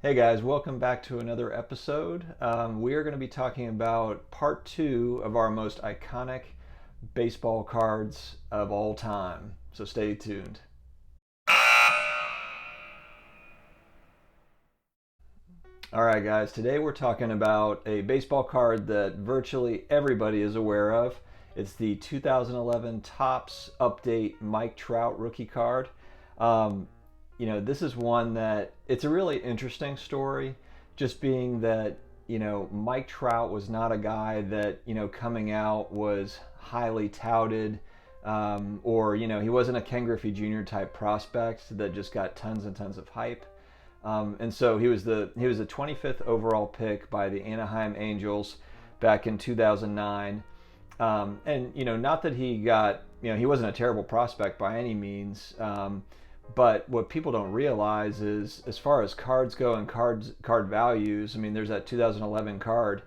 Hey guys, welcome back to another episode. We are going to be talking about part two of our most iconic baseball cards of all time. So stay tuned. All right, guys, today we're talking about a baseball card that virtually everybody is aware of. It's the 2011 Topps Update Mike Trout rookie card. Um, this is one that it's a really interesting story, just being that, Mike Trout was not a guy that, coming out was highly touted, or, he wasn't a Ken Griffey Jr. type prospect that just got tons and tons of hype. And so he was the 25th overall pick by the Anaheim Angels back in 2009. And not that he got, he wasn't a terrible prospect by any means. But what people don't realize is, as far as cards go and card values, I mean, there's that 2011 card.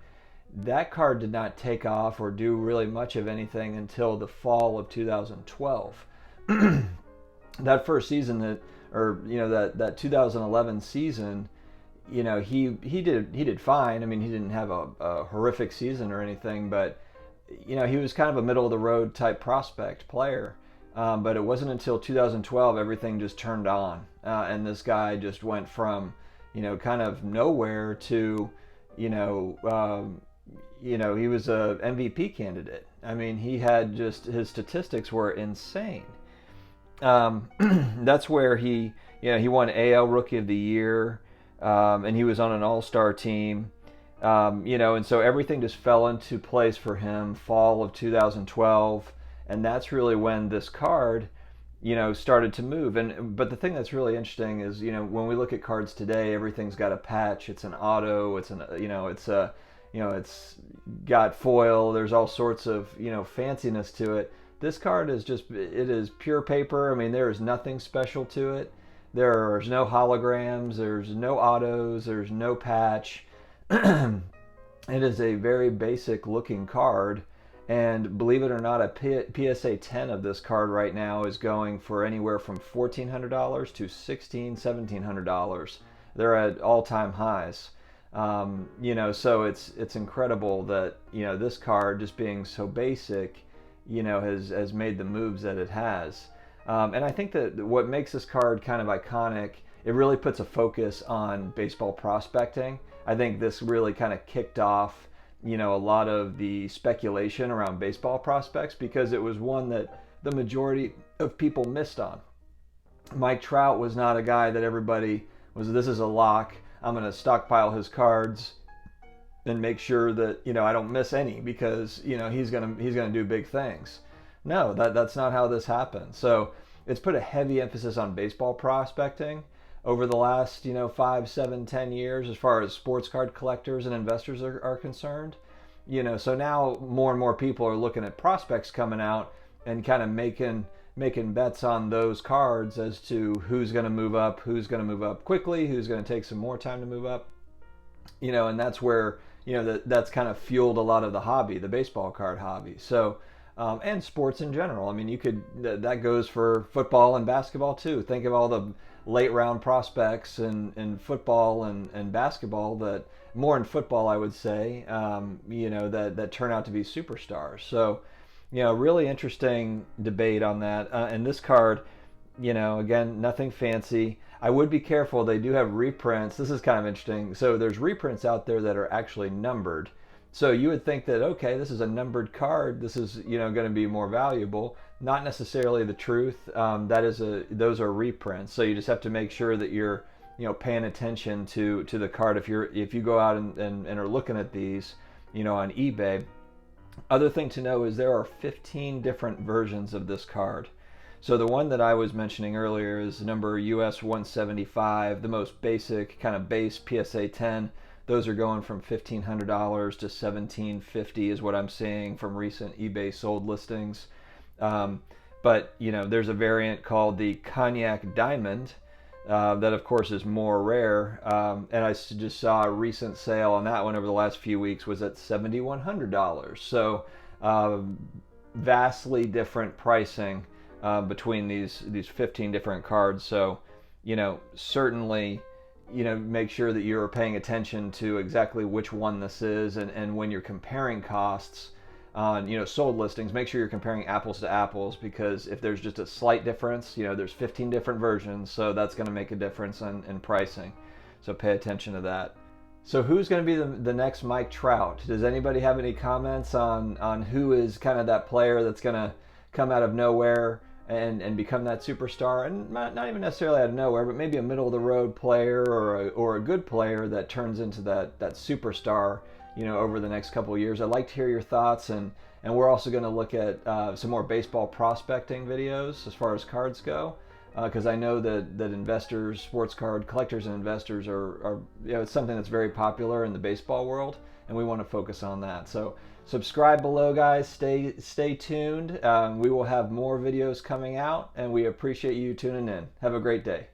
That card did not take off or do really much of anything until the fall of 2012. That first season that 2011 season, he did fine. I mean, he didn't have a horrific season or anything, but he was kind of a middle of the road type prospect player. But it wasn't until 2012 everything just turned on, and this guy just went from, kind of nowhere to, he was a MVP candidate. I mean, he had just his statistics were insane. That's where he won AL Rookie of the Year, and he was on an All-Star team. And so everything just fell into place for him fall of 2012, and that's really when this card started to move. But the thing that's really interesting is, when we look at cards today, everything's got a patch, it's an auto, it's got foil, there's all sorts of fanciness to it. This card is it is pure paper. I mean, there is nothing special to it. There's no holograms, there's no autos, there's no patch. It is a very basic looking card, and believe it or not, a PSA 10 of this card right now is going for anywhere from $1,400 to $1,600, $1,700. They're at all-time highs. So it's incredible that this card, just being so basic, has made the moves that it has. And I think that what makes this card kind of iconic, it really puts a focus on baseball prospecting. I think this really kind of kicked off, a lot of the speculation around baseball prospects, because it was one that the majority of people missed on. Mike Trout was not a guy that everybody was, this is a lock, I'm going to stockpile his cards and make sure that I don't miss any, because he's gonna do big things. No, that's not how this happened. So it's put a heavy emphasis on baseball prospecting over the last 5, 7, 10 years as far as sports card collectors and investors are concerned. So now more and more people are looking at prospects coming out and kind of making bets on those cards as to who's going to move up quickly, who's going to take some more time to move up. And that's where that's kind of fueled a lot of the hobby, the baseball card hobby. So, and sports in general. I mean, that goes for football and basketball too. Think of all the late round prospects in football and basketball, that more in football, I would say, that turn out to be superstars. So, really interesting debate on that. And this card, again, nothing fancy. I would be careful. They do have reprints. This is kind of interesting. So there's reprints out there that are actually numbered. So you would think that, okay, this is a numbered card, this is going to be more valuable. Not necessarily the truth. Those are reprints. So you just have to make sure that you're paying attention to the card if you go out and are looking at these on eBay. Other thing to know is there are 15 different versions of this card. So the one that I was mentioning earlier is number US 175, the most basic, kind of base PSA 10. Those are going from $1,500 to $1,750 is what I'm seeing from recent eBay sold listings. But there's a variant called the Cognac Diamond that of course is more rare. And I just saw a recent sale on that one over the last few weeks was at $7,100. So vastly different pricing between these 15 different cards. So certainly make sure that you're paying attention to exactly which one this is, and when you're comparing costs on sold listings, make sure you're comparing apples to apples, because if there's just a slight difference, there's 15 different versions, so that's going to make a difference in pricing. So pay attention to that. So who's going to be the next Mike Trout? Does anybody have any comments on who is kind of that player that's going to come out of nowhere and become that superstar? And not even necessarily out of nowhere, but maybe a middle of the road player or a good player that turns into that superstar over the next couple of years. I'd like to hear your thoughts, and we're also going to look at some more baseball prospecting videos as far as cards go, because I know that investors, sports card collectors and investors are it's something that's very popular in the baseball world, and we want to focus on that. So subscribe below, guys. Stay tuned. We will have more videos coming out, and we appreciate you tuning in. Have a great day.